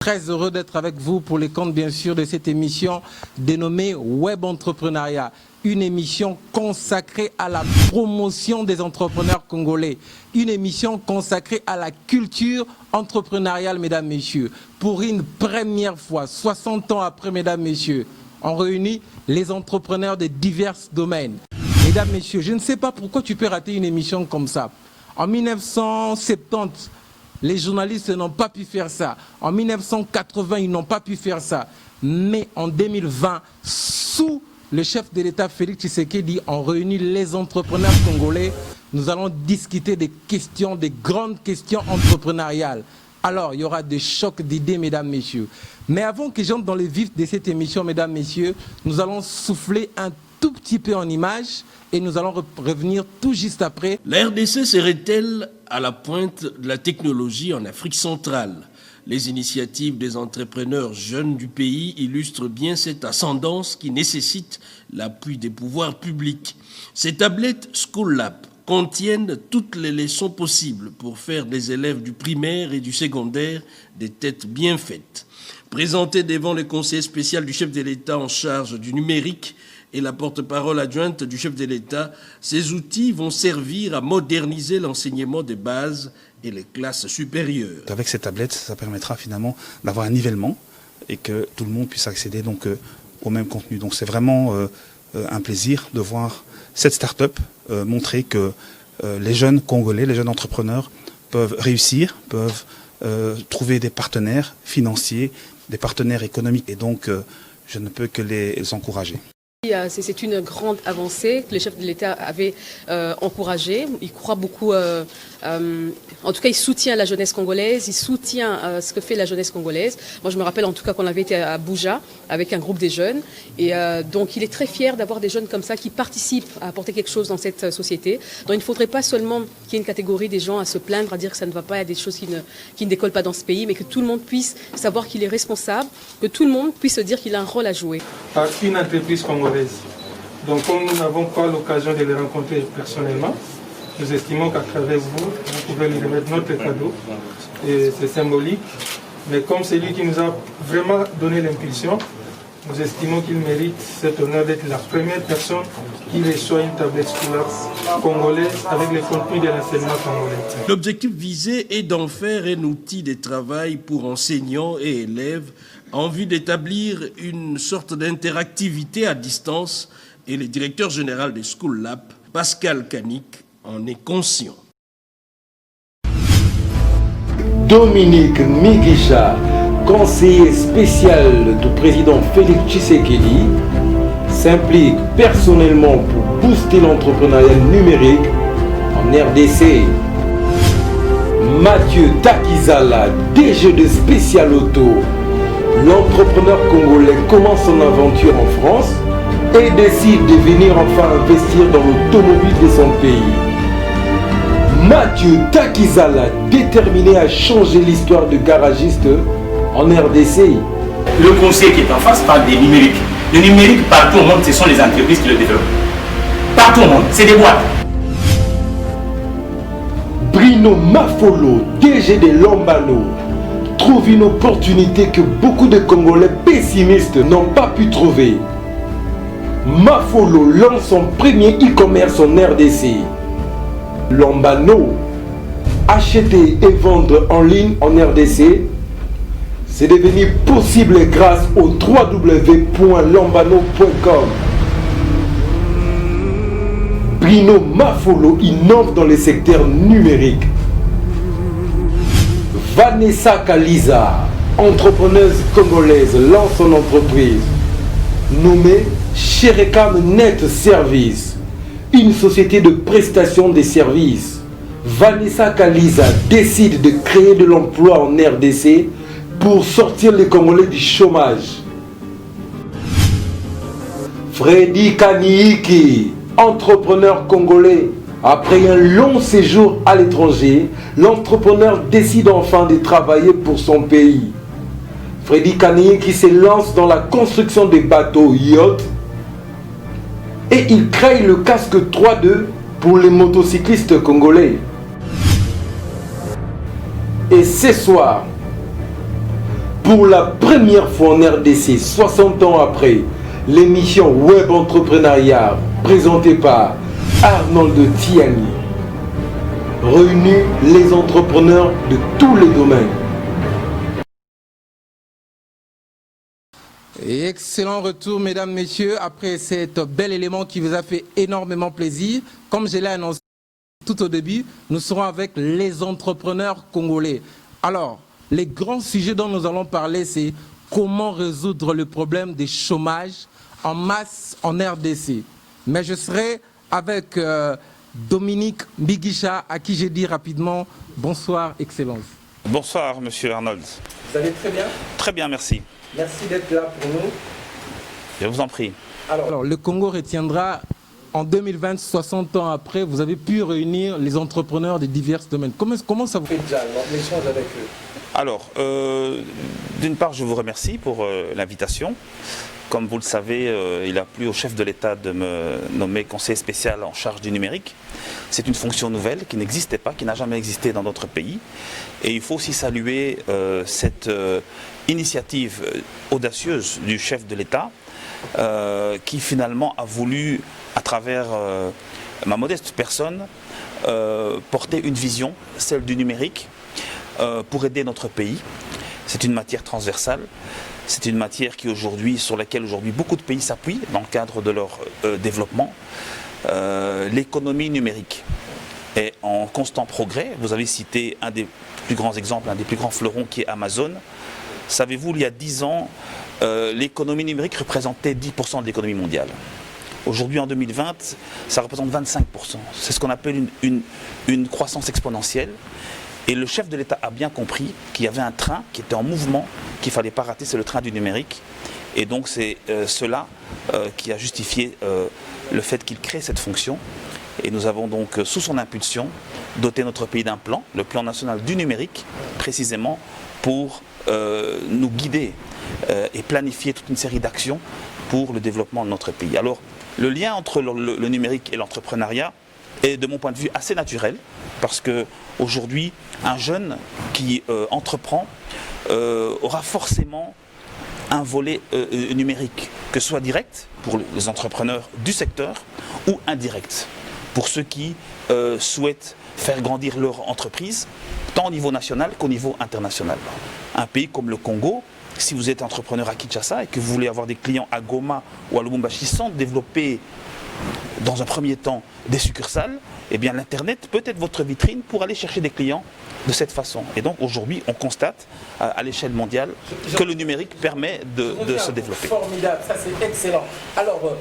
Très heureux d'être avec vous pour les comptes, bien sûr, de cette émission dénommée Web Entrepreneuriat. Une émission consacrée à la promotion des entrepreneurs congolais. Une émission consacrée à la culture entrepreneuriale, mesdames, messieurs. Pour une première fois, 60 ans après, mesdames, messieurs, on réunit les entrepreneurs de divers domaines. Mesdames, messieurs, je ne sais pas pourquoi tu peux rater une émission comme ça. En 1970, les journalistes n'ont pas pu faire ça. En 1980, ils n'ont pas pu faire ça. Mais en 2020, sous le chef de l'État Félix Tshisekedi, on réunit les entrepreneurs congolais. Nous allons discuter des questions, des grandes questions entrepreneuriales. Alors, il y aura des chocs d'idées, mesdames, messieurs. Mais avant que j'entre dans le vif de cette émission, mesdames, messieurs, nous allons souffler un tout petit peu en images et nous allons revenir tout juste après. La RDC serait-elle à la pointe de la technologie en Afrique centrale? Les initiatives des entrepreneurs jeunes du pays illustrent bien cette ascendance qui nécessite l'appui des pouvoirs publics. Ces tablettes School Lab contiennent toutes les leçons possibles pour faire des élèves du primaire et du secondaire des têtes bien faites. Présentées devant le conseiller spécial du chef de l'État en charge du numérique et la porte-parole adjointe du chef de l'État, ces outils vont servir à moderniser l'enseignement des bases et les classes supérieures. Avec ces tablettes, ça permettra finalement d'avoir un nivellement et que tout le monde puisse accéder donc au même contenu. Donc c'est vraiment un plaisir de voir cette start-up montrer que les jeunes Congolais, les jeunes entrepreneurs peuvent réussir, peuvent trouver des partenaires financiers, des partenaires économiques. Et donc je ne peux que les encourager. C'est une grande avancée que le chef de l'État avait encouragée. Il croit beaucoup, en tout cas il soutient la jeunesse congolaise, il soutient ce que fait la jeunesse congolaise. Moi je me rappelle en tout cas qu'on avait été à Abuja avec un groupe des jeunes et donc il est très fier d'avoir des jeunes comme ça qui participent à apporter quelque chose dans cette société. Donc il ne faudrait pas seulement qu'il y ait une catégorie des gens à se plaindre, à dire que ça ne va pas, il y a des choses qui ne décollent pas dans ce pays, mais que tout le monde puisse savoir qu'il est responsable, que tout le monde puisse se dire qu'il a un rôle à jouer. Une entreprise congolaise. Donc comme nous n'avons pas l'occasion de les rencontrer personnellement, nous estimons qu'à travers vous, vous pouvez lui remettre notre cadeau. Et c'est symbolique. Mais comme c'est lui qui nous a vraiment donné l'impulsion, nous estimons qu'il mérite cet honneur d'être la première personne qui reçoit une tablette scolaire congolaise avec les contenus de l'enseignement congolais. L'objectif visé est d'en faire un outil de travail pour enseignants et élèves en vue d'établir une sorte d'interactivité à distance et le directeur général de School Lab, Pascal Kanik, en est conscient. Dominique Migisha, conseiller spécial du président Félix Tshisekedi, s'implique personnellement pour booster l'entrepreneuriat numérique en RDC. Mathieu Takizala, DG de Spécial Auto, l'entrepreneur congolais commence son aventure en France et décide de venir enfin investir dans l'automobile de son pays. Mathieu Takizala, déterminé à changer l'histoire de garagiste en RDC. Le conseiller qui est en face parle des numériques. Le numérique, partout au monde, ce sont les entreprises qui le développent. Partout au monde, c'est des boîtes. Bruno Mafolo, DG de Lombano, trouve une opportunité que beaucoup de Congolais pessimistes n'ont pas pu trouver. Mafolo lance son premier e-commerce en RDC. Lombano, acheter et vendre en ligne en RDC, c'est devenu possible grâce au www.lombano.com. Bruno Mafolo innove dans les secteurs numériques. Vanessa Kaliza, entrepreneuse congolaise, lance son entreprise nommée Sherekam Net Service, une société de prestation des services. Vanessa Kaliza décide de créer de l'emploi en RDC pour sortir les Congolais du chômage. Freddy Kaniiki, entrepreneur congolais. Après un long séjour à l'étranger, l'entrepreneur décide enfin de travailler pour son pays. Freddy Kaniiki se lance dans la construction des bateaux yachts et il crée le casque 3D pour les motocyclistes congolais. Et ce soir, Pour la première fois en RDC, 60 ans après, l'émission Web Entrepreneuriat présentée par Arnold Tiani réunit les entrepreneurs de tous les domaines. Et excellent retour, mesdames, messieurs, après cet bel élément qui vous a fait énormément plaisir. Comme je l'ai annoncé tout au début, nous serons avec les entrepreneurs congolais. Alors, les grands sujets dont nous allons parler, c'est comment résoudre le problème des chômages en masse en RDC. Mais je serai avec Dominique Mbigisha, à qui j'ai dit rapidement bonsoir, Excellence. Bonsoir, monsieur Arnold. Vous allez très bien? Très bien, merci. Merci d'être là pour nous. Je vous en prie. Alors, le Congo retiendra en 2020, 60 ans après, vous avez pu réunir les entrepreneurs de divers domaines. Comment ça vous fait déjà l'échange avec eux? Alors, d'une part, je vous remercie pour l'invitation. Comme vous le savez, il a plu au chef de l'État de me nommer conseiller spécial en charge du numérique. C'est une fonction nouvelle qui n'existait pas, qui n'a jamais existé dans d'autres pays. Et il faut aussi saluer cette initiative audacieuse du chef de l'État qui finalement a voulu, à travers ma modeste personne, porter une vision, celle du numérique, pour aider notre pays. C'est une matière transversale. C'est une matière sur laquelle aujourd'hui beaucoup de pays s'appuient dans le cadre de leur développement. L'économie numérique est en constant progrès. Vous avez cité un des plus grands exemples, un des plus grands fleurons qui est Amazon. Savez-vous, il y a 10 ans, l'économie numérique représentait 10% de l'économie mondiale. Aujourd'hui, en 2020, ça représente 25%. C'est ce qu'on appelle une croissance exponentielle. Et le chef de l'État a bien compris qu'il y avait un train qui était en mouvement, qu'il ne fallait pas rater, c'est le train du numérique. Et donc c'est cela qui a justifié le fait qu'il crée cette fonction. Et nous avons donc, sous son impulsion, doté notre pays d'un plan, le plan national du numérique, précisément pour nous guider et planifier toute une série d'actions pour le développement de notre pays. Alors, le lien entre le numérique et l'entrepreneuriat est, de mon point de vue, assez naturel, parce qu'aujourd'hui, un jeune qui entreprend aura forcément un volet numérique, que ce soit direct pour les entrepreneurs du secteur ou indirect pour ceux qui souhaitent faire grandir leur entreprise, tant au niveau national qu'au niveau international. Un pays comme le Congo, si vous êtes entrepreneur à Kinshasa et que vous voulez avoir des clients à Goma ou à Lubumbashi sans développer dans un premier temps des succursales, eh bien l'Internet peut être votre vitrine pour aller chercher des clients de cette façon. Et donc aujourd'hui, on constate à l'échelle mondiale que le numérique permet de se développer. Formidable, ça c'est excellent. Alors,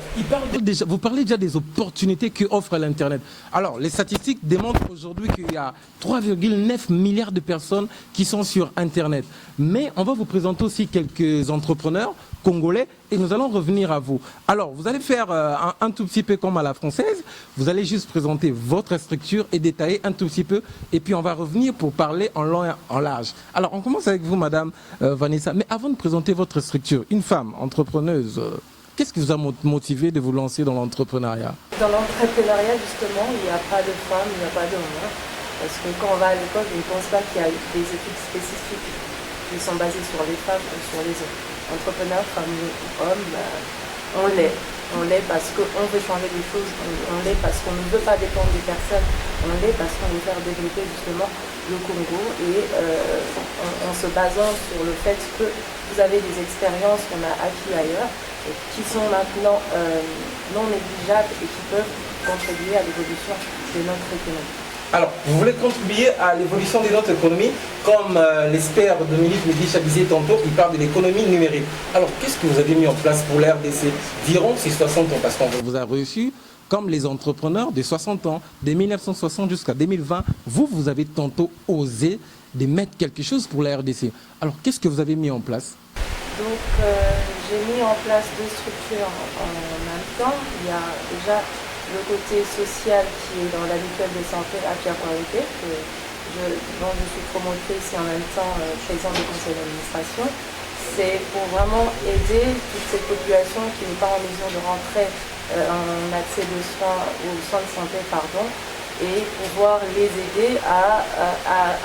vous parlez déjà des opportunités qu'offre l'Internet. Alors, les statistiques démontrent aujourd'hui qu'il y a 3,9 milliards de personnes qui sont sur Internet. Mais on va vous présenter aussi quelques entrepreneurs congolais et nous allons revenir à vous. Alors, vous allez faire un tout petit peu comme à la française. Vous allez juste présenter votre structure et détailler un tout petit peu. Et puis, on va revenir pour parler en long et en large. Alors, on commence avec vous, Madame Vanessa. Mais avant de présenter votre structure, une femme entrepreneuse, qu'est-ce qui vous a motivé de vous lancer dans l'entrepreneuriat? Dans l'entrepreneuriat, justement, il n'y a pas de femmes, il n'y a pas d'hommes. Parce que quand on va à l'école, je ne pense pas qu'il y a des études spécifiques qui sont basées sur les femmes ou sur les hommes. Entrepreneurs, femmes ou hommes, on l'est. On l'est parce qu'on veut changer des choses, on l'est parce qu'on ne veut pas dépendre des personnes, on l'est parce qu'on veut faire développer justement le Congo et en se basant sur le fait que vous avez des expériences qu'on a acquises ailleurs et qui sont maintenant non négligeables et qui peuvent contribuer à l'évolution de notre économie. Alors, vous voulez contribuer à l'évolution de notre économie, comme l'expert Dominique Mbigisha disait tantôt, il parle de l'économie numérique. Alors, qu'est-ce que vous avez mis en place pour l'RDC durant ces 60 ans? Parce qu'on vous a reçu comme les entrepreneurs de 60 ans, de 1960 jusqu'à 2020. Vous avez tantôt osé de mettre quelque chose pour la RDC. Alors, qu'est-ce que vous avez mis en place? Donc, j'ai mis en place deux structures en même temps. Il y a déjà le côté social qui est dans la mutuelle de santé à Pierre-Poirier, dont je suis promotrice et en même temps présidente du conseil d'administration. C'est pour vraiment aider toutes ces populations qui n'ont pas en mesure de rentrer en accès de soins aux soins de santé, et pouvoir les aider à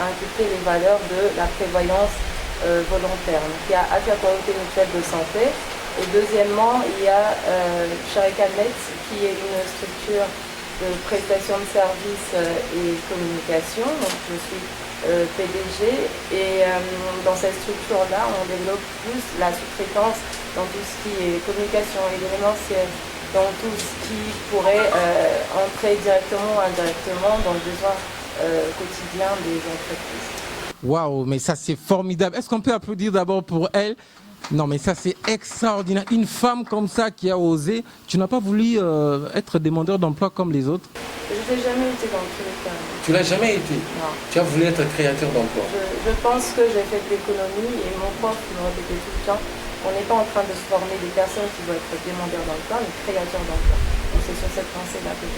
inculquer les valeurs de la prévoyance volontaires. Donc, il y a Afia Communauté Mutuelle de Santé. Et deuxièmement, il y a Sharikanet, qui est une structure de prestation de services et communication. Donc, je suis PDG. Et dans cette structure-là, on développe plus la sous-traitance dans tout ce qui est communication événementielle, dans tout ce qui pourrait entrer directement ou indirectement dans le besoin quotidien des entreprises. Waouh, mais ça c'est formidable. Est-ce qu'on peut applaudir d'abord pour elle? Non, mais ça c'est extraordinaire. Une femme comme ça qui a osé. Tu n'as pas voulu être demandeur d'emploi comme les autres? Je n'ai jamais été dans tous les cas. Tu l'as jamais été? Non. Tu as voulu être créateur d'emploi? Je pense que j'ai fait de l'économie et mon prof me répétait tout le temps, on n'est pas en train de se former des personnes qui vont être demandeurs d'emploi, mais créateurs d'emploi. Donc c'est sur cette pensée-là que je...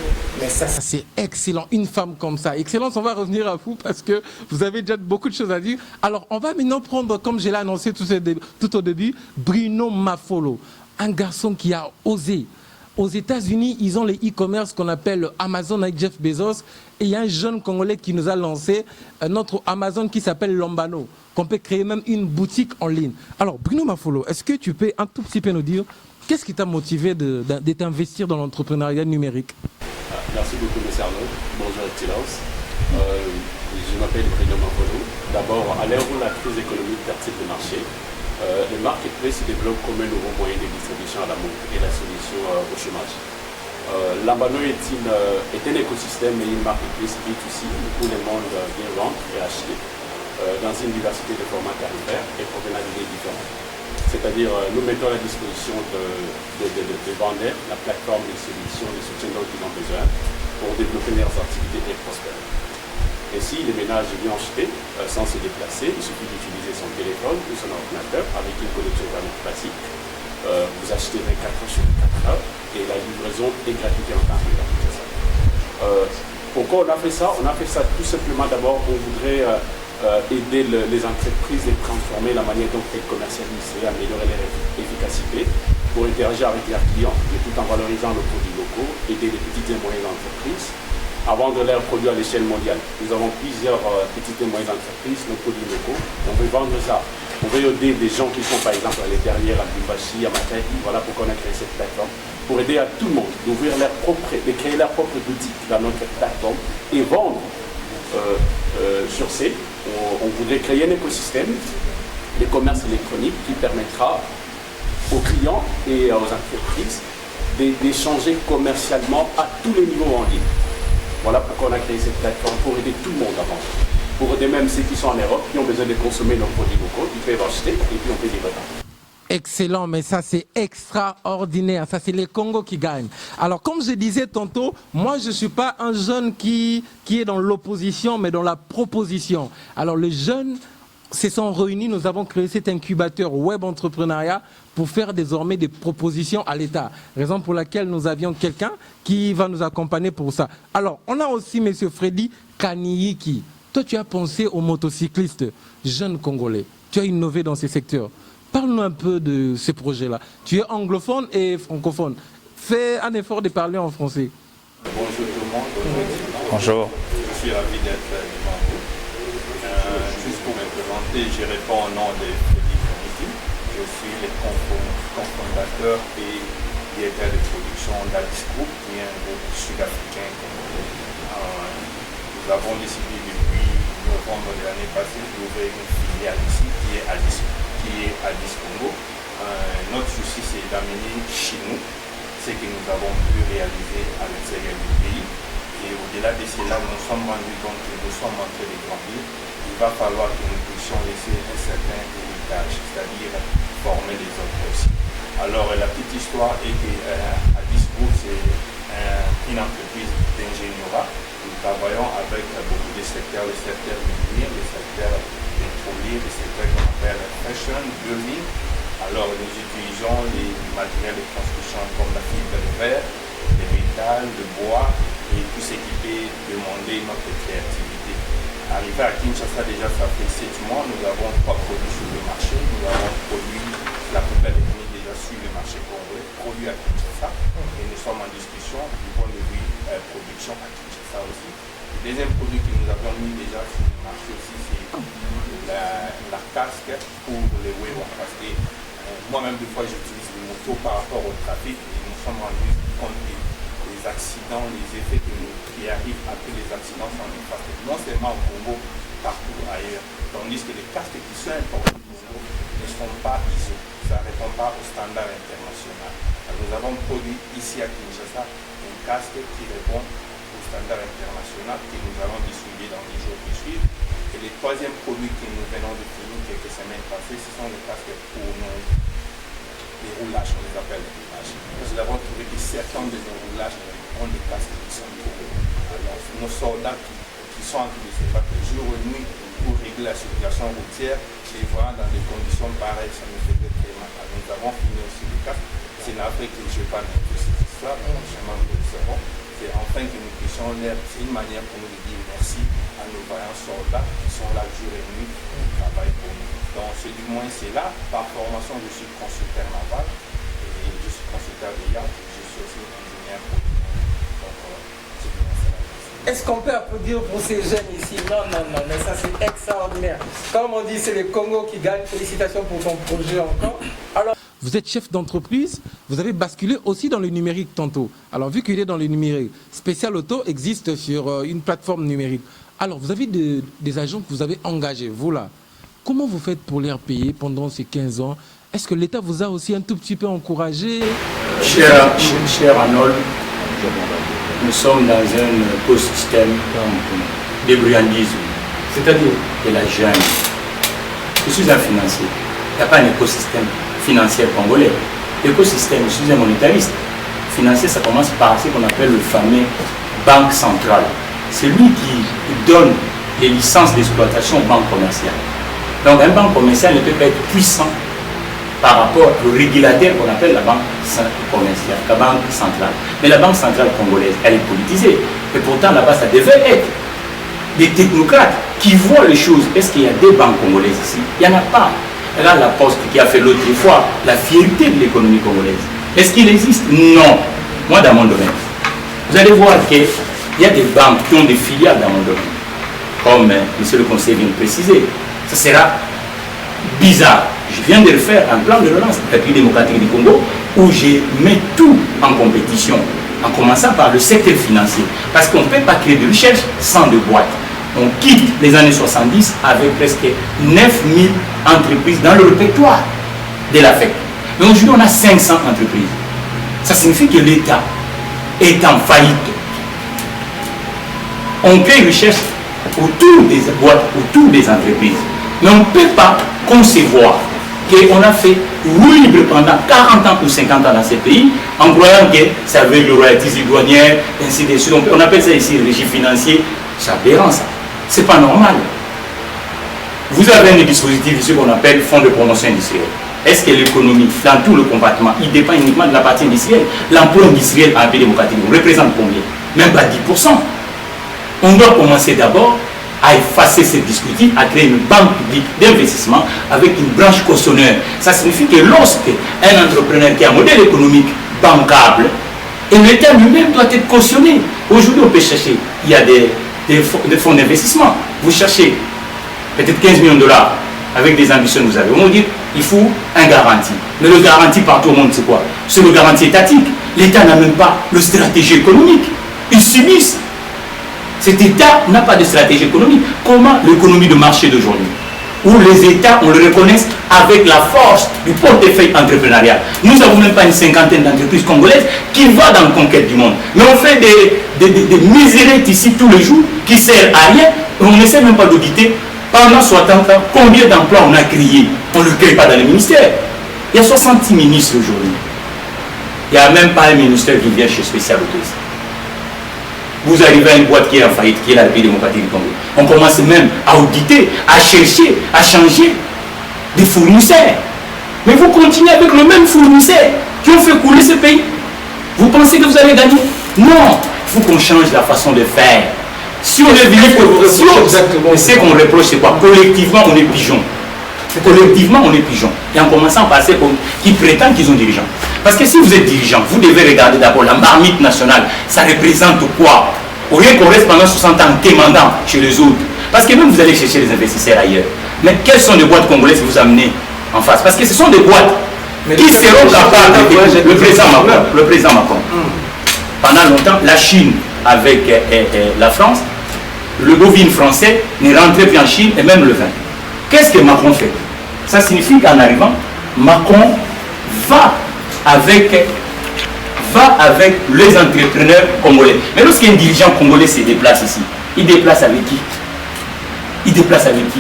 Mais ça c'est excellent, une femme comme ça. Excellence, on va revenir à vous parce que vous avez déjà beaucoup de choses à dire. Alors on va maintenant prendre, comme je l'ai annoncé tout au début, Bruno Mafolo, un garçon qui a osé. Aux États-Unis, ils ont les e-commerce qu'on appelle Amazon avec Jeff Bezos. Et il y a un jeune Congolais qui nous a lancé notre Amazon qui s'appelle Lombano, qu'on peut créer même une boutique en ligne. Alors, Bruno Mafolo, est-ce que tu peux un tout petit peu nous dire qu'est-ce qui t'a motivé de t'investir dans l'entrepreneuriat numérique? Merci beaucoup, M. Arnaud. Bonjour, Excellence. Je m'appelle Bruno Mafolo. D'abord, à l'ère où la crise économique perturbe le marché, le marketplace se développe comme un nouveau moyen de distribution à l'amour et la solution au chômage. Lombano est un écosystème et une marketplace B2C où tout le monde vient vendre et acheter dans une diversité de formats tarifaires et provenant d'idées différentes. C'est-à-dire, nous mettons à la disposition des vendeurs la plateforme, les solutions, les soutiens dont ils ont besoin pour développer leurs activités et prospérer. Et si les ménages viennent acheter sans se déplacer, il suffit d'utiliser son téléphone ou son ordinateur avec une connexion Internet classique. Vous achetez 24 heures sur 24 heures et la livraison est gratuite en temps réel. Pourquoi on a fait ça? On a fait ça tout simplement d'abord, on voudrait aider les entreprises à transformer la manière dont elles commercialisent et améliorer leur efficacité pour interagir avec leurs clients et tout en valorisant nos produits locaux, aider les petites et moyennes entreprises à vendre leurs produits à l'échelle mondiale. Nous avons plusieurs petites et moyennes entreprises, nos produits locaux. On veut vendre ça. On veut aider des gens qui sont par exemple à l'intérieur, à Lubumbashi, à Matadi. Voilà pourquoi on a créé cette plateforme. Pour aider à tout le monde d'ouvrir de créer leur propre boutique dans notre plateforme et vendre sur C. On voudrait créer un écosystème de commerce électronique qui permettra aux clients et aux entreprises d'échanger commercialement à tous les niveaux en ligne. Voilà pourquoi on a créé cette plateforme, pour aider tout le monde à vendre. Pour aider même ceux qui sont en Europe, qui ont besoin de consommer nos produits locaux, ils peuvent acheter et puis on peut livrer. Excellent, mais ça c'est extraordinaire, ça c'est les Congos qui gagnent. Alors comme je disais tantôt, moi je ne suis pas un jeune qui est dans l'opposition, mais dans la proposition. Alors les jeunes se sont réunis, nous avons créé cet incubateur web entrepreneuriat pour faire désormais des propositions à l'État. Raison pour laquelle nous avions quelqu'un qui va nous accompagner pour ça. Alors, on a aussi M. Freddy Kaniiki. Toi, tu as pensé aux motocyclistes jeunes congolais. Tu as innové dans ces secteurs. Parle-nous un peu de ces projets-là. Tu es anglophone et francophone. Fais un effort de parler en français. Bonjour tout le monde. Bonjour. Je suis ravi d'être devant vous. Juste pour me présenter, je réponds au nom de Freddy Kaniiki. Je suis le cofondateur et directeur de production d'Addis Group, qui est un groupe sud-africain. Nous avons décidé depuis novembre de l'année passée d'ouvrir une filiale ici qui est Addis Congo. Notre souci, c'est d'amener chez nous ce que nous avons pu réaliser à l'extérieur du pays. Et au-delà de cela, nous nous sommes rendus compte que nous sommes en train de grandir. Il va falloir que nous puissions laisser un certain héritage, c'est-à-dire former les autres aussi. Alors la petite histoire est que Addis Group, c'est une entreprise d'ingénierie. Nous travaillons avec beaucoup de secteurs, le secteur minier, le secteur pétrolier, le secteur qu'on appelle fashion, building. Alors nous utilisons les matériels de construction comme la fibre de verre, le métal, le bois et tout ce qui peut demander notre créativité. Arrivé à Kinshasa, déjà ça fait 7 mois, nous avons 3 produits sur le marché. Nous avons produit la poubelle électronique déjà sur le marché congolais, produit à Kinshasa. Et nous sommes en discussion du point de vue production à Kinshasa aussi. Le deuxième produit que nous avons mis déjà sur le marché aussi, c'est l'article casques pour les Webons. Parce que moi-même, des fois, j'utilise les motos par rapport au trafic et nous sommes rendus compte des accidents, les effets qui arrivent après les accidents sont néfastes, non seulement au Congo, partout ailleurs. Tandis que les casques qui sont importés au Congo ne sont pas ISO, ça ne répond pas aux standards internationaux. Alors, nous avons produit ici à Kinshasa un casque qui répond aux standards internationaux que nous allons distribuer dans les jours qui suivent. Et le troisième produit que nous venons de finir quelques semaines passées, ce sont les casques pour les roulages, on les appelle les roulages. Nous avons trouvé que certains de nos roulages ont des casques qui sont nouveaux. Alors, nos soldats qui sont en train de se battre jour et nuit pour régler la circulation routière, les voir dans des conditions pareilles, ça nous faisait très mal. Alors, nous avons fini aussi les casques. C'est l'Afrique que je parle de cette histoire, franchement, nous le savons. C'est enfin que nous puissions l'air. C'est une manière pour nous de dire merci à nos vaillants soldats qui sont là jour et nuit, qui travaillent pour nous. Donc, c'est du moins, c'est là. Par formation, je suis consultant naval et je suis consultant de yacht et je suis aussi ingénieur pour le monde. Donc, c'est du moins ça. Est-ce qu'on peut applaudir pour ces jeunes ici? Non, mais ça c'est extraordinaire. Comme on dit, c'est le Congo qui gagne. Félicitations pour ton projet encore. Alors, vous êtes chef d'entreprise, vous avez basculé aussi dans le numérique tantôt. Alors, vu qu'il est dans le numérique, Spécial Auto existe sur une plateforme numérique. Alors, vous avez des agents que vous avez engagés, vous là. Comment vous faites pour les repayer pendant ces 15 ans? Est-ce que l'État vous a aussi un tout petit peu encouragé? Cher Arnold, nous sommes dans un écosystème de bruyandisme, c'est-à-dire de la jungle. Je suis un financier. Il n'y a pas un écosystème financier congolais. L'écosystème, je suis un monétariste. Financier, ça commence par ce qu'on appelle le fameux banque centrale. C'est lui qui donne les licences d'exploitation aux banques commerciales. Donc, un banque commerciale ne peut pas être puissant par rapport au régulateur qu'on appelle la banque commerciale, la banque centrale. Mais la banque centrale congolaise, elle est politisée. Et pourtant, là-bas, ça devait être des technocrates qui voient les choses. Est-ce qu'il y a des banques congolaises ici? Il n'y en a pas. Là, la Poste qui a fait l'autre fois la fierté de l'économie congolaise. Est-ce qu'il existe? Non. Moi, dans mon domaine, vous allez voir qu'il y a des banques qui ont des filiales dans mon domaine. Comme monsieur le conseiller vient de préciser. Ça sera bizarre. Je viens de refaire un plan de relance de la République démocratique du Congo où je mets tout en compétition, en commençant par le secteur financier. Parce qu'on ne peut pas créer de recherche sans de boîtes. On quitte les années 70 avec presque 9000 entreprises dans le répertoire de l'AFEC. Mais aujourd'hui, on a 500 entreprises. Ça signifie que l'État est en faillite. On crée une recherche autour des boîtes, autour des entreprises. Mais on ne peut pas concevoir qu'on a fait roue libre pendant 40 ans ou 50 ans dans ces pays, en croyant que ça veut le royalties douanières, ainsi de suite. On appelle ça ici le régime financier. C'est aberrant ça. C'est pas normal. Vous avez un dispositif ici qu'on appelle fonds de promotion industrielle. Est-ce que l'économie, dans tout le compartiment, il dépend uniquement de la partie industrielle? L'emploi industriel en pays démocratique représente combien? Même pas 10%. On doit commencer d'abord à effacer ce dispositif, à créer une banque publique d'investissement avec une branche cautionnaire. Ça signifie que lorsque un entrepreneur qui a un modèle économique bancable, et l'État lui-même doit être cautionné. Aujourd'hui, on peut chercher, il y a des fonds d'investissement. Vous cherchez peut-être 15 millions de dollars avec des ambitions que vous avez. On va dire il faut un garantie. Mais le garantie partout au monde, c'est quoi? C'est le garantie étatique. L'État n'a même pas de stratégie économique. Ils subissent. Cet État n'a pas de stratégie économique. Comment l'économie de marché d'aujourd'hui, où les États, on le reconnaît avec la force du portefeuille entrepreneurial. Nous n'avons même pas une cinquantaine d'entreprises congolaises qui vont dans la conquête du monde. Mais on fait des misérettes ici tous les jours qui ne servent à rien. On n'essaie même pas d'auditer pendant 60 ans combien d'emplois on a créés. On ne le crée pas dans les ministères. Il y a 66 ministres aujourd'hui. Il n'y a même pas un ministère qui vient chez Spécial Auto. Vous arrivez à une boîte qui est en faillite, qui est la République démocratique du Congo. On commence même à auditer, à chercher, à changer des fournisseurs. Mais vous continuez avec le même fournisseur qui ont fait couler ce pays. Vous pensez que vous allez gagner? Non. Il faut qu'on change la façon de faire. Si on est venu pour ce qu'on reproche, c'est quoi? Collectivement, on est pigeon. Collectivement, on est pigeon. Et en commençant par ceux qui prétendent qu'ils ont dirigeants. Parce que si vous êtes dirigeant, vous devez regarder d'abord la marmite nationale. Ça représente quoi? Au lieu qu'on reste pendant 60 ans quémandant chez les autres. Parce que même vous allez chercher les investisseurs ailleurs. Mais quelles sont les boîtes congolaises que vous amenez en face? Parce que ce sont des boîtes qui seront capables de... Le président Macron. Pendant longtemps, la Chine avec la France, le bovine français n'est rentré plus en Chine et même le vin. Qu'est-ce que Macron fait? Ça signifie qu'en arrivant, Macron va avec les entrepreneurs congolais. Mais lorsqu'un dirigeant congolais se déplace ici, il déplace avec qui? Il déplace avec qui?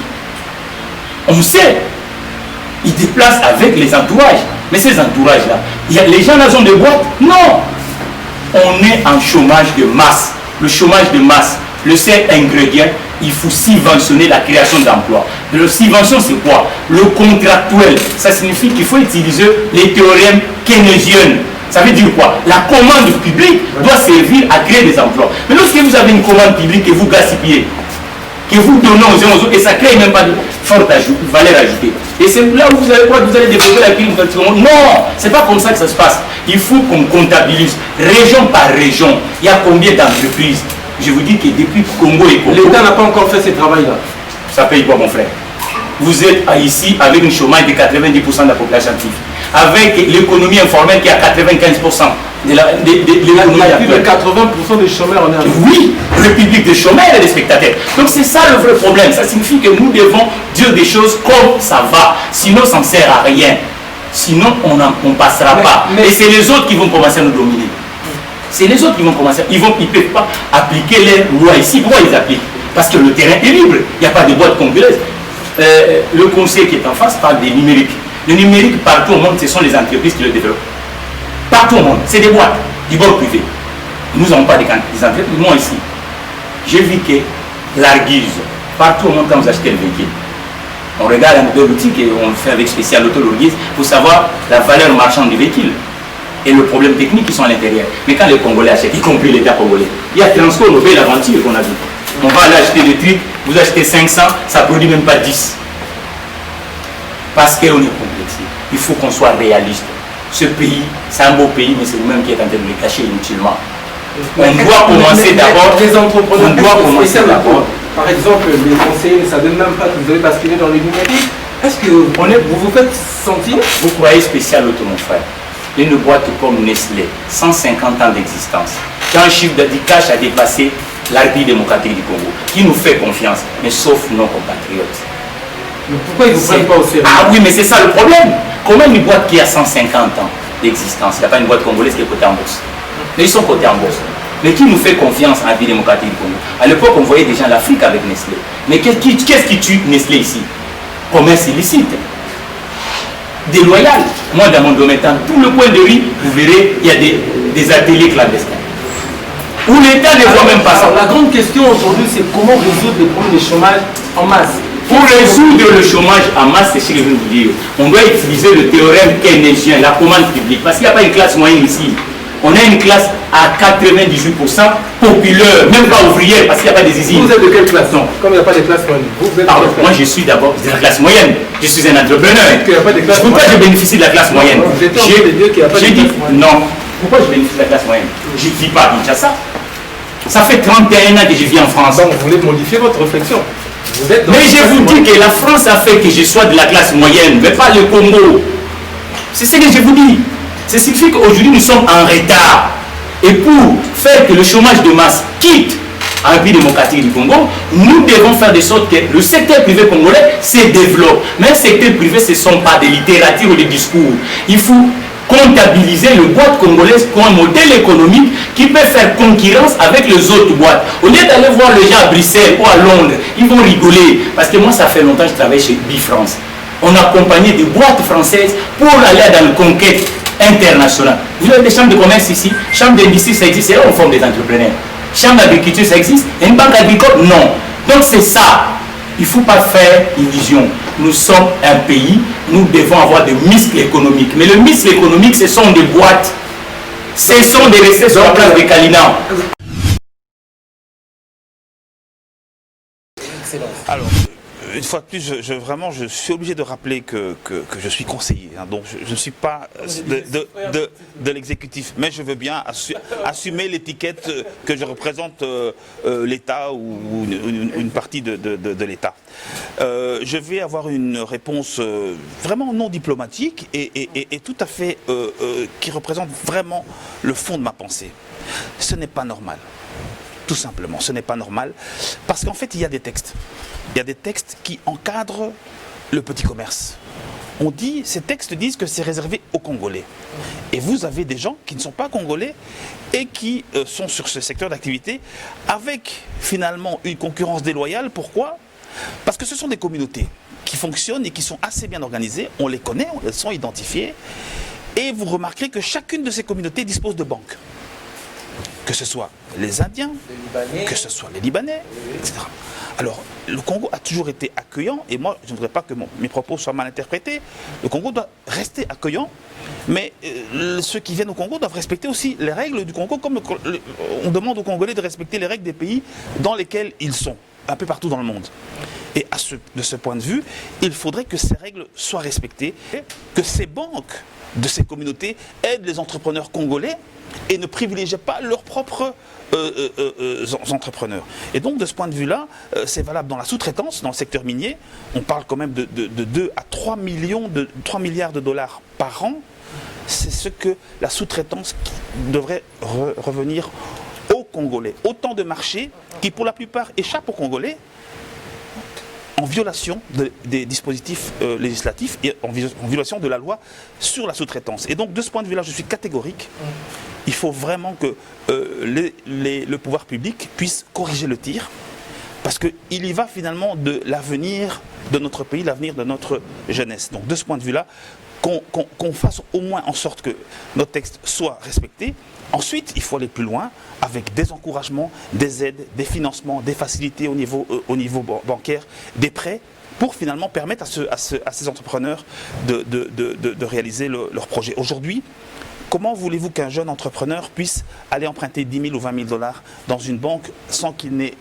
On sait. Il déplace avec les entourages. Mais ces entourages-là, les gens là ont des boîtes? Non. On est en chômage de masse. Le chômage de masse, le seul ingrédient, il faut subventionner la création d'emplois. Le subvention, c'est quoi? Le contractuel. Ça signifie qu'il faut utiliser les théorèmes keynésiens. Ça veut dire quoi? La commande publique doit servir à créer des emplois. Mais lorsque vous avez une commande publique que vous gaspillez, que vous donnez aux uns aux autres, et ça ne crée même pas de forte valeur ajoutée. Et c'est là où vous allez développer la crise. Non, ce n'est pas comme ça que ça se passe. Il faut qu'on comptabilise région par région. Il y a combien d'entreprises? Je vous dis que depuis Congo et Congo... L'État n'a pas encore fait ce travail-là. Ça paye quoi, mon frère? Vous êtes ici avec une chômage de 90% de la population active. Avec l'économie informelle qui est à 95% de l'économie active. Il y a plus de 80% des chômeurs en Afrique. Oui, république des chômeurs et des spectateurs. Donc c'est ça le vrai problème. Ça signifie que nous devons dire des choses comme ça va. Sinon, ça ne sert à rien. Sinon, on ne passera pas. Et c'est les autres qui vont commencer à nous dominer. C'est les autres qui vont commencer. Ils ne peuvent pas appliquer les lois ici. Pourquoi ils appliquent? Parce que le terrain est libre. Il n'y a pas de boîte congolaise. Le conseil qui est en face parle des numériques. Le numérique, partout au monde, ce sont les entreprises qui le développent. Partout au monde, c'est des boîtes du bord privé. Nous n'avons pas des entreprises. Moi ici, j'ai vu que l'Arguise, partout au monde, quand vous achetez le véhicule, on regarde un peu boutique et on le fait avec spécial auto l'Arguise pour savoir la valeur marchande du véhicule et le problème technique qui sont à l'intérieur. Mais quand les Congolais achètent, y compris l'État congolais, il y a Transco, le bel aventure qu'on a vu. On va aller acheter des trucs, vous achetez 500, ça ne produit même pas 10. Parce qu'on est complexé. Il faut qu'on soit réaliste. Ce pays, c'est un beau pays, mais c'est vous-même qui êtes en train de le cacher inutilement. On doit commencer d'abord. Les entrepreneurs, on doit commencer d'abord. Par exemple, les conseillers ne savent même pas que vous allez basculer dans le numérique. Est-ce que vous vous faites sentir? Vous croyez spécial auto, mon frère? Une boîte comme Nestlé, 150 ans d'existence, qui a un chiffre de cash a dépassé la République démocratique du Congo, qui nous fait confiance, mais sauf nos compatriotes. Mais pourquoi ils ne vous prennent pas au sérieux? Ah oui, mais c'est ça le problème. Comment une boîte qui a 150 ans d'existence, il n'y a pas une boîte congolaise qui est cotée en bourse. Mais ils sont cotés en bourse. Mais qui nous fait confiance en la République démocratique du Congo? À l'époque, on voyait des gens l'Afrique avec Nestlé. Mais qu'est-ce qui tue Nestlé ici? Commerce illicite. Déloyal. Moi, dans mon domaine, dans tout le coin de rue, vous verrez, il y a des ateliers clandestins. Où l'État ne voit même pas ça. La grande question aujourd'hui, c'est comment résoudre les problèmes de chômage en masse. Pour résoudre le chômage en masse, c'est ce que je veux vous dire. On doit utiliser le théorème keynésien, la commande publique. Parce qu'il n'y a pas une classe moyenne ici. On a une classe à 98% populaire, même pas ouvrière, parce qu'il n'y a pas des usines. Vous êtes de quelle classe? Non, comme il n'y a pas de classe moyenne. Pardon, moi je suis d'abord de la classe moyenne. Je suis un entrepreneur. Pourquoi je bénéficie de la classe moyenne? J'ai dit non. Pourquoi je bénéficie de la classe moyenne? Je ne vis pas à Kinshasa. Ça fait 31 ans que je vis en France. Donc vous voulez modifier votre réflexion. Mais je vous dis que la France a fait que je sois de la classe moyenne, mais pas le Congo. C'est ce que je vous dis. Ça signifie qu'aujourd'hui nous sommes en retard. Et pour faire que le chômage de masse quitte la République démocratique du Congo, nous devons faire de sorte que le secteur privé congolais se développe. Mais le secteur privé, ce ne sont pas des littératures ou des discours. Il faut comptabiliser le boîte congolaise comme un modèle économique qui peut faire concurrence avec les autres boîtes. Au lieu d'aller voir les gens à Bruxelles ou à Londres, ils vont rigoler. Parce que moi, ça fait longtemps que je travaille chez Bifrance. On a accompagné des boîtes françaises pour aller dans la conquête internationale. Vous avez des chambres de commerce ici, chambres d'industrie, ça existe, c'est là où on forme des entrepreneurs. Chambre d'agriculture, ça existe. Et une banque agricole, non. Donc c'est ça. Il ne faut pas faire illusion. Nous sommes un pays, nous devons avoir des muscles économiques. Mais le muscle économique, ce sont des boîtes. Ce sont des recettes sur la place de Kalina. Alors, une fois de plus, je suis obligé de rappeler que je suis conseiller. Hein, donc je ne suis pas de l'exécutif. Mais je veux bien assumer l'étiquette que je représente l'État ou une partie de l'État. Je vais avoir une réponse vraiment non diplomatique et tout à fait qui représente vraiment le fond de ma pensée. Ce n'est pas normal. Tout simplement, ce n'est pas normal, parce qu'en fait, il y a des textes. Il y a des textes qui encadrent le petit commerce. Ces textes disent que c'est réservé aux Congolais. Et vous avez des gens qui ne sont pas Congolais et qui sont sur ce secteur d'activité avec finalement une concurrence déloyale. Pourquoi? Parce que ce sont des communautés qui fonctionnent et qui sont assez bien organisées. On les connaît, elles sont identifiées. Et vous remarquerez que chacune de ces communautés dispose de banques. Que ce soit les Indiens, que ce soit les Libanais, etc. Alors, le Congo a toujours été accueillant, et moi, je ne voudrais pas que mes propos soient mal interprétés. Le Congo doit rester accueillant, mais ceux qui viennent au Congo doivent respecter aussi les règles du Congo, comme on demande aux Congolais de respecter les règles des pays dans lesquels ils sont, un peu partout dans le monde. Et de ce point de vue, il faudrait que ces règles soient respectées, que ces banques de ces communautés aident les entrepreneurs congolais et ne privilégient pas leurs propres entrepreneurs. Et donc de ce point de vue-là, c'est valable dans la sous-traitance, dans le secteur minier. On parle quand même de 2 à 3 milliards de dollars par an. C'est ce que la sous-traitance devrait revenir aux Congolais. Autant de marchés qui pour la plupart échappent aux Congolais, en violation des dispositifs législatifs et en violation de la loi sur la sous-traitance. Et donc, de ce point de vue-là, je suis catégorique. Il faut vraiment que le pouvoir public puisse corriger le tir, parce qu'il y va finalement de l'avenir de notre pays, l'avenir de notre jeunesse. Donc, de ce point de vue-là, qu'on fasse au moins en sorte que notre texte soit respecté. Ensuite, il faut aller plus loin avec des encouragements, des aides, des financements, des facilités au niveau bancaire, des prêts, pour finalement permettre à ces entrepreneurs de réaliser leurs projets. Aujourd'hui, comment voulez-vous qu'un jeune entrepreneur puisse aller emprunter 10 000 ou 20 000 dollars dans une banque sans qu'il n'ait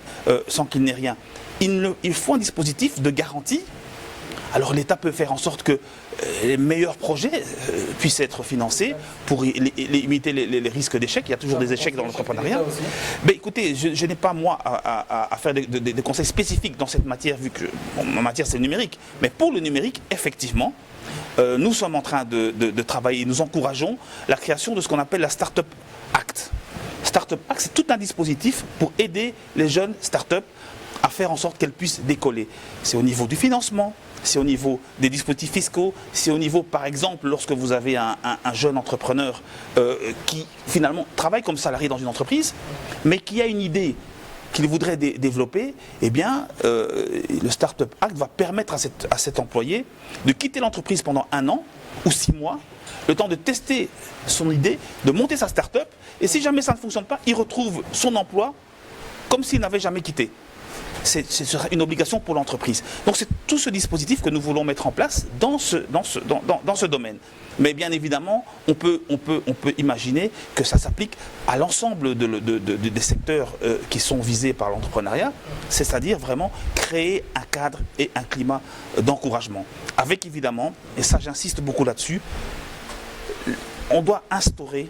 rien? Il faut un dispositif de garantie. Alors l'État peut faire en sorte que les meilleurs projets puissent être financés pour limiter les risques d'échec. Il y a toujours des échecs dans l'entrepreneuriat. Mais écoutez, je n'ai pas moi à faire des conseils spécifiques dans cette matière, vu que ma matière c'est le numérique. Mais pour le numérique, effectivement, nous sommes en train de travailler, nous encourageons la création de ce qu'on appelle la Startup Act. Startup Act, c'est tout un dispositif pour aider les jeunes startups à faire en sorte qu'elles puissent décoller. C'est au niveau du financement, c'est au niveau des dispositifs fiscaux, c'est au niveau, par exemple, lorsque vous avez un jeune entrepreneur qui, finalement, travaille comme salarié dans une entreprise, mais qui a une idée qu'il voudrait développer, eh bien, le Startup Act va permettre à cet employé de quitter l'entreprise pendant 1 an ou 6 mois, le temps de tester son idée, de monter sa start-up, et si jamais ça ne fonctionne pas, il retrouve son emploi comme s'il n'avait jamais quitté. Ce sera une obligation pour l'entreprise. Donc c'est tout ce dispositif que nous voulons mettre en place dans ce domaine. Mais bien évidemment, on peut imaginer que ça s'applique à l'ensemble des secteurs qui sont visés par l'entrepreneuriat, c'est-à-dire vraiment créer un cadre et un climat d'encouragement. Avec évidemment, et ça j'insiste beaucoup là-dessus, on doit instaurer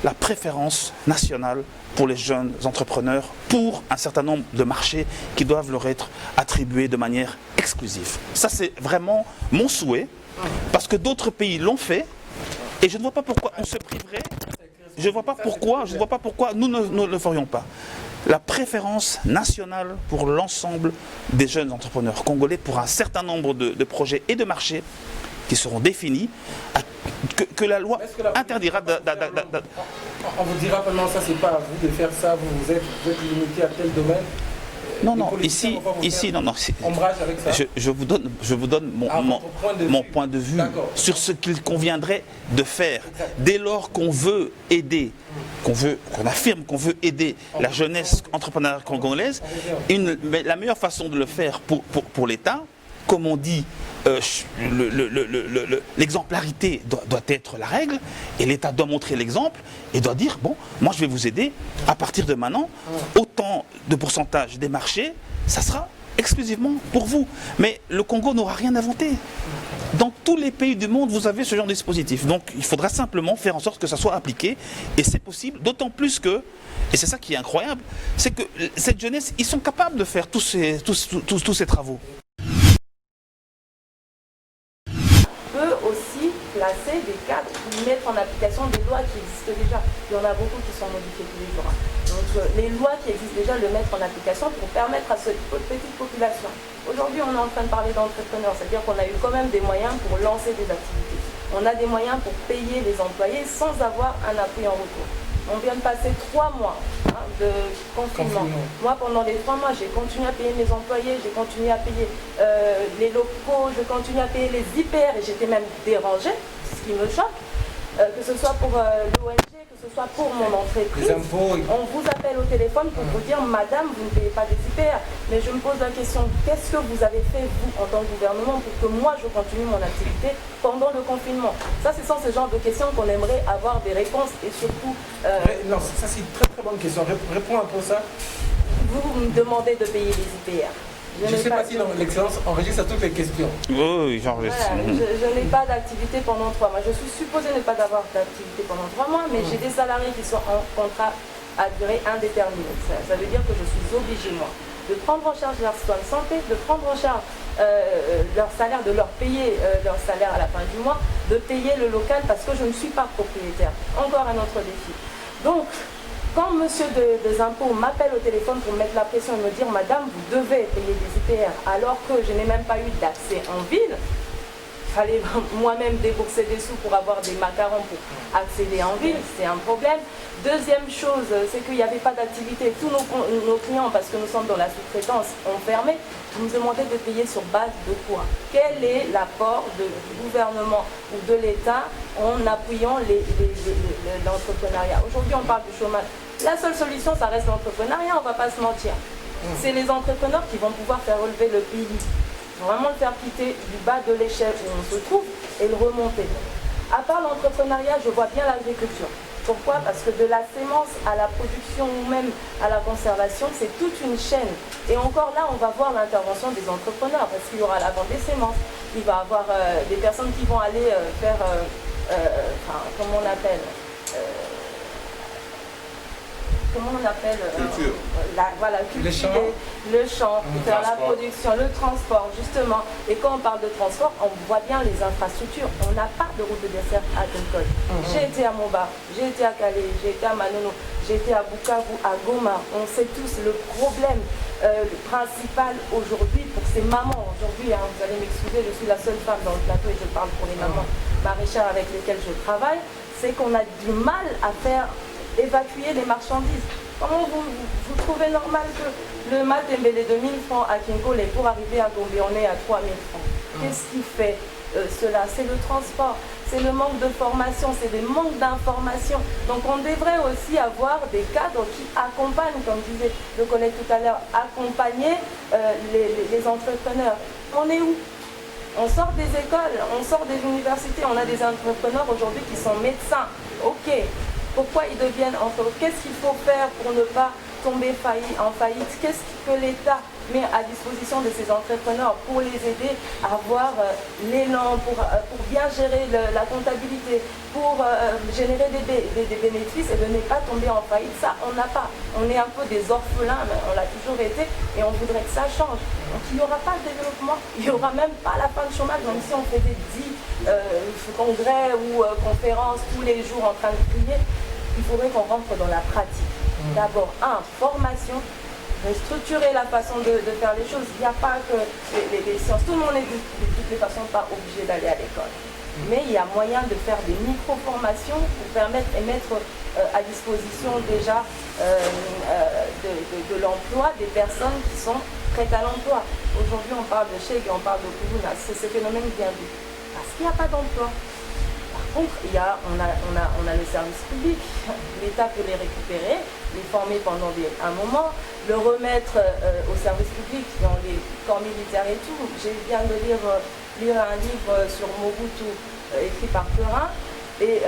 la préférence nationale pour les jeunes entrepreneurs, pour un certain nombre de marchés qui doivent leur être attribués de manière exclusive. Ça, c'est vraiment mon souhait, parce que d'autres pays l'ont fait, et je ne vois pas pourquoi on se priverait, je ne vois pas pourquoi nous ne le ferions pas. La préférence nationale pour l'ensemble des jeunes entrepreneurs congolais, pour un certain nombre de projets et de marchés qui seront définis, que la loi interdira On vous dira vraiment ça, c'est pas à vous de faire ça, vous êtes limité à tel domaine. Non, ici, non. Avec ça. Je vous donne mon point de vue sur ce qu'il conviendrait de faire. Dès lors qu'on veut aider, qu'on affirme qu'on veut aider la jeunesse entrepreneuriale congolaise, la meilleure façon de le faire pour l'État, comme on dit, l'exemplarité doit être la règle, et l'État doit montrer l'exemple et doit dire, bon, moi je vais vous aider, à partir de maintenant, autant de pourcentage des marchés, ça sera exclusivement pour vous. Mais le Congo n'aura rien inventé. Dans tous les pays du monde, vous avez ce genre de dispositif. Donc il faudra simplement faire en sorte que ça soit appliqué. Et c'est possible, d'autant plus que, et c'est ça qui est incroyable, c'est que cette jeunesse, ils sont capables de faire tous ces travaux. Placer des cadres, mettre en application des lois qui existent déjà. Il y en a beaucoup qui sont modifiées tous les jours. Donc les lois qui existent déjà, le mettre en application pour permettre à cette petite population. Aujourd'hui, on est en train de parler d'entrepreneurs, c'est-à-dire qu'on a eu quand même des moyens pour lancer des activités. On a des moyens pour payer les employés sans avoir un appui en retour. On vient de passer 3 mois de confinement. Moi, pendant les 3 mois, j'ai continué à payer mes employés, j'ai continué à payer les locaux, j'ai continué à payer les IPR et j'étais même dérangée, ce qui me choque, que ce soit pour l'ONG, que ce soit pour mon entreprise. On vous appelle au téléphone pour vous dire, madame, vous ne payez pas des IPR. Mais je me pose la question, qu'est-ce que vous avez fait, vous, en tant que gouvernement, pour que moi, je continue mon activité pendant le confinement? Ça, ce sont ce genre de questions qu'on aimerait avoir des réponses et surtout... Non, ça c'est une très très bonne question. Réponds un peu ça. Vous me demandez de payer les IPR. Je ne sais pas si dans l'excellence enregistre toutes les questions. Oui, j'enregistre. Voilà, je n'ai pas d'activité pendant 3 mois. Je suis supposée ne pas avoir d'activité pendant 3 mois, mais j'ai des salariés qui sont en contrat à durée indéterminée. Ça veut dire que je suis obligée, moi, de prendre en charge leurs soins de santé, de prendre en charge leur salaire, de leur payer leur salaire à la fin du mois, de payer le local parce que je ne suis pas propriétaire. Encore un autre défi. Donc, quand monsieur des impôts m'appelle au téléphone pour mettre la pression et me dire « Madame, vous devez payer des IPR » alors que je n'ai même pas eu d'accès en ville, il fallait moi-même débourser des sous pour avoir des macarons pour accéder en ville, c'est un problème. Deuxième chose, c'est qu'il n'y avait pas d'activité. Tous nos clients, parce que nous sommes dans la sous-traitance, ont fermé. Vous me demandez de payer sur base de quoi? Quel est l'apport du gouvernement ou de l'État en appuyant l'entrepreneuriat? Aujourd'hui, on parle du chômage. La seule solution, ça reste l'entrepreneuriat, on ne va pas se mentir. C'est les entrepreneurs qui vont pouvoir faire relever le pays. Vraiment le faire quitter du bas de l'échelle où on se trouve et le remonter. À part l'entrepreneuriat, je vois bien l'agriculture. Pourquoi? Parce que de la sémence à la production ou même à la conservation, c'est toute une chaîne. Et encore là, on va voir l'intervention des entrepreneurs parce qu'il y aura la vente des sémences. Il va y avoir des personnes qui vont aller faire, comment on appelle culture. Voilà, cultiver le champ, faire la production, le transport, justement. Et quand on parle de transport, on voit bien les infrastructures. On n'a pas de route de dessert agricole. J'ai été à Moba, j'ai été à Calais, j'ai été à Manono, j'ai été à Bukavu, à Goma. On sait tous le problème principal aujourd'hui pour ces mamans. Aujourd'hui, vous allez m'excuser, je suis la seule femme dans le plateau et je parle pour les mamans maraîchères avec lesquelles je travaille, c'est qu'on a du mal à faire évacuer les marchandises. Comment vous trouvez normal que le Matembele de 1000 francs à Kinkole pour arriver à Gombe, on est à 3000 francs? Qu'est-ce qui fait cela? C'est le transport, c'est le manque de formation, c'est des manques d'information. Donc on devrait aussi avoir des cadres qui accompagnent, comme disait le collègue tout à l'heure, accompagner les entrepreneurs. On est où? On sort des écoles, on sort des universités, on a des entrepreneurs aujourd'hui qui sont médecins. Ok. Pourquoi ils deviennent entrepreneurs? Qu'est-ce qu'il faut faire pour ne pas tomber en faillite? Qu'est-ce que l'État met à disposition de ces entrepreneurs pour les aider à avoir l'élan, pour bien gérer la comptabilité, pour générer des bénéfices et de ne pas tomber en faillite? Ça, on n'a pas. On est un peu des orphelins, mais on l'a toujours été et on voudrait que ça change. Donc il n'y aura pas de développement, il n'y aura même pas la fin de chômage, même si on fait des 10 congrès ou conférences tous les jours en train de crier. Il faudrait qu'on rentre dans la pratique. D'abord, formation, structurer la façon de faire les choses. Il n'y a pas que les sciences. Tout le monde est de toutes les façons pas obligé d'aller à l'école. Mais il y a moyen de faire des micro-formations pour permettre et mettre à disposition déjà de l'emploi des personnes qui sont prêtes à l'emploi. Aujourd'hui, on parle de Cheg et on parle de Kourouna. Ce phénomène vient d'où? Parce qu'il n'y a pas d'emploi. Par contre, on a le service public. L'État peut les récupérer, les former pendant un moment, le remettre au service public dans les corps militaires et tout. Je viens de lire un livre sur Mobutu écrit par Perrin. Et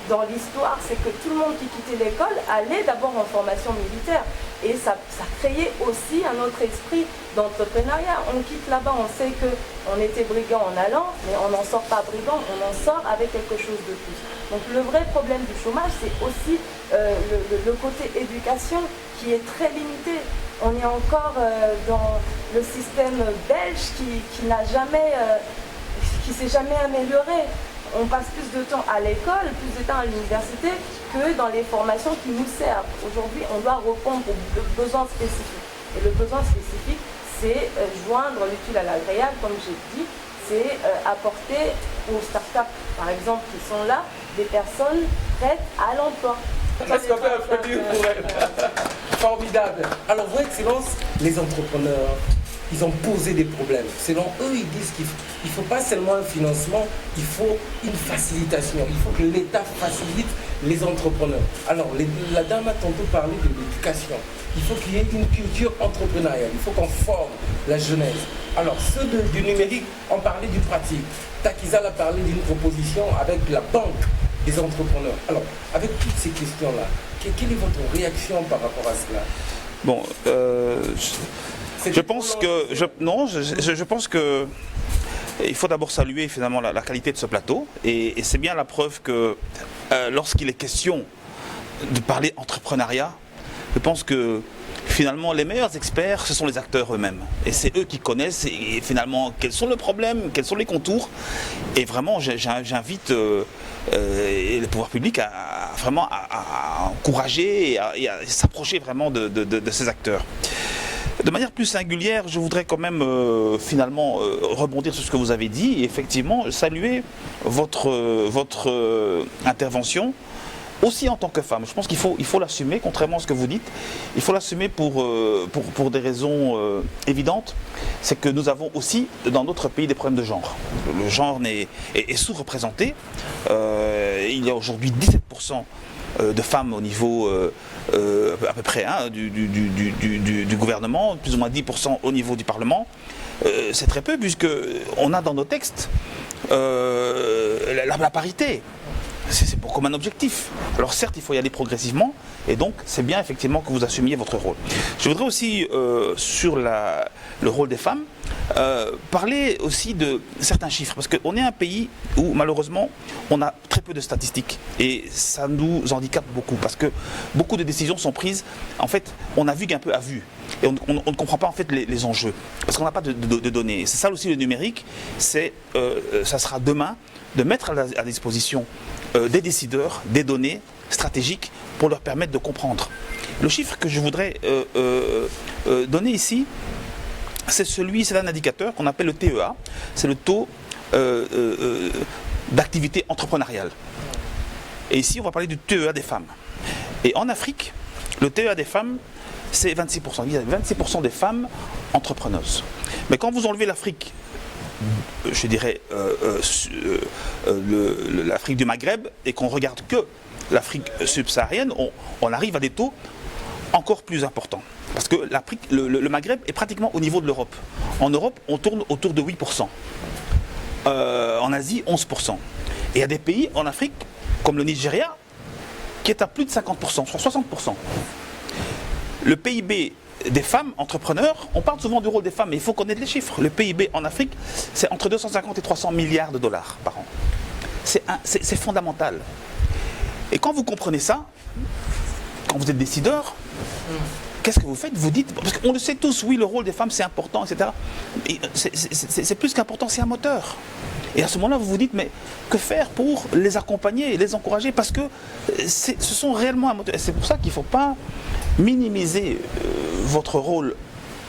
dans l'histoire, c'est que tout le monde qui quittait l'école allait d'abord en formation militaire. Et ça créait aussi un autre esprit d'entrepreneuriat. On quitte là-bas, on sait qu'on était brigand en allant, mais on n'en sort pas brigand, on en sort avec quelque chose de plus. Donc le vrai problème du chômage, c'est aussi le côté éducation qui est très limité. On est encore dans le système belge qui n'a jamais, qui s'est jamais amélioré. On passe plus de temps à l'école, plus de temps à l'université que dans les formations qui nous servent. Aujourd'hui, on doit répondre aux besoins spécifiques. Et le besoin spécifique, c'est joindre l'utile à l'agréable, comme j'ai dit, c'est apporter aux startups, par exemple, qui sont là, des personnes prêtes à l'emploi. Est-ce qu'on peut applaudir pour elle? Formidable. Alors, Votre Excellence, les entrepreneurs, ils ont posé des problèmes. Selon eux, ils disent qu'il ne faut pas seulement un financement, il faut une facilitation. Il faut que l'État facilite les entrepreneurs. Alors, la dame a tantôt parlé de l'éducation. Il faut qu'il y ait une culture entrepreneuriale. Il faut qu'on forme la jeunesse. Alors, ceux du numérique ont parlé du pratique. Takizal a parlé d'une proposition avec la banque des entrepreneurs. Alors, avec toutes ces questions-là, quelle est votre réaction par rapport à cela? Bon, je pense que il faut d'abord saluer finalement la qualité de ce plateau et c'est bien la preuve que lorsqu'il est question de parler entrepreneuriat, je pense que finalement les meilleurs experts ce sont les acteurs eux-mêmes et c'est eux qui connaissent et finalement quels sont les problèmes, quels sont les contours et vraiment j'invite le pouvoir public à vraiment à encourager et à s'approcher vraiment de ces acteurs. De manière plus singulière, je voudrais quand même finalement rebondir sur ce que vous avez dit et effectivement saluer votre intervention aussi en tant que femme. Je pense qu'il faut l'assumer, contrairement à ce que vous dites. Il faut l'assumer pour des raisons évidentes. C'est que nous avons aussi dans notre pays des problèmes de genre. Le genre est sous-représenté. Il y a aujourd'hui 17% de femmes au niveau à peu près du gouvernement, plus ou moins 10% au niveau du Parlement. C'est très peu puisqu'on a dans nos textes la parité. C'est pour comme un objectif. Alors certes, il faut y aller progressivement, et donc c'est bien effectivement que vous assumiez votre rôle. Je voudrais aussi, sur le rôle des femmes, parler aussi de certains chiffres, parce qu'on est un pays où malheureusement, on a très peu de statistiques, et ça nous handicape beaucoup, parce que beaucoup de décisions sont prises, en fait, on navigue un peu à vue, et on ne comprend pas en fait les enjeux, parce qu'on n'a pas de données. Et c'est ça aussi le numérique, ça sera demain de mettre à disposition des décideurs, des données stratégiques pour leur permettre de comprendre. Le chiffre que je voudrais donner ici, c'est un indicateur qu'on appelle le TEA, c'est le taux d'activité entrepreneuriale. Et ici, on va parler du TEA des femmes. Et en Afrique, le TEA des femmes, c'est 26%. Il y a 26% des femmes entrepreneuses. Mais quand vous enlevez l'Afrique, je dirais l'Afrique du Maghreb et qu'on regarde que l'Afrique subsaharienne, on arrive à des taux encore plus importants. Parce que le Maghreb est pratiquement au niveau de l'Europe. En Europe, on tourne autour de 8%. En Asie, 11%. Et il y a des pays en Afrique, comme le Nigeria, qui est à plus de 50%, soit 60%. Le PIB des femmes entrepreneurs, on parle souvent du rôle des femmes, mais il faut connaître les chiffres. Le PIB en Afrique, c'est entre 250 et 300 milliards de dollars par an. C'est fondamental. Et quand vous comprenez ça, quand vous êtes décideur, qu'est-ce que vous faites? Vous dites, parce qu'on le sait tous, oui, le rôle des femmes c'est important, etc. C'est plus qu'important, c'est un moteur. Et à ce moment-là, vous vous dites, mais que faire pour les accompagner et les encourager? Parce que ce sont réellement un moteur. Et c'est pour ça qu'il ne faut pas minimiser votre rôle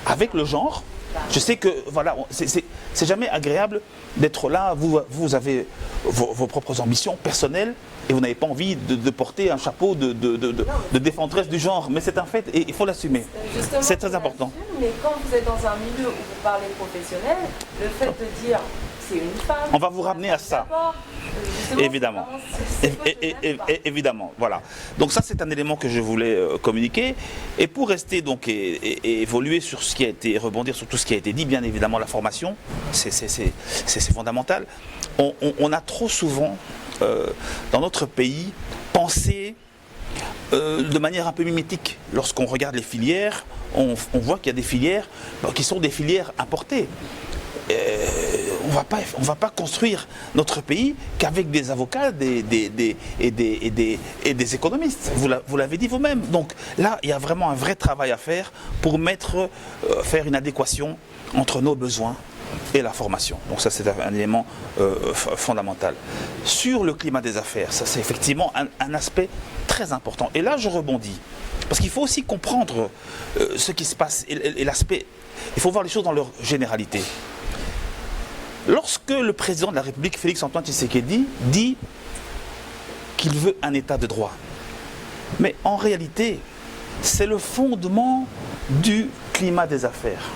avec le genre. Je sais que, voilà, c'est jamais agréable d'être là. Vous avez vos propres ambitions personnelles et vous n'avez pas envie de porter un chapeau de défendresse du genre. Mais c'est un fait et il faut l'assumer. C'est très important. Mais quand vous êtes dans un milieu où vous parlez professionnel, le fait de dire c'est une femme... On va vous ramener à ça. Évidemment. Évidemment, voilà. Donc ça, c'est un élément que je voulais communiquer. Et pour rester donc et évoluer sur ce qui a été, rebondir sur tout ce qui a été dit, bien évidemment, la formation, c'est fondamental. On a trop souvent, dans notre pays, penser de manière un peu mimétique. Lorsqu'on regarde les filières, on voit qu'il y a des filières qui sont des filières importées. On ne va pas construire notre pays qu'avec des avocats et des économistes. Vous l'avez dit vous-même. Donc là, il y a vraiment un vrai travail à faire pour faire une adéquation entre nos besoins et la formation. Donc ça, c'est un élément fondamental. Sur le climat des affaires, ça c'est effectivement un aspect très important. Et là, je rebondis. Parce qu'il faut aussi comprendre ce qui se passe et l'aspect. Il faut voir les choses dans leur généralité. Lorsque le président de la République, Félix-Antoine Tshisekedi, dit qu'il veut un état de droit, mais en réalité, c'est le fondement du climat des affaires.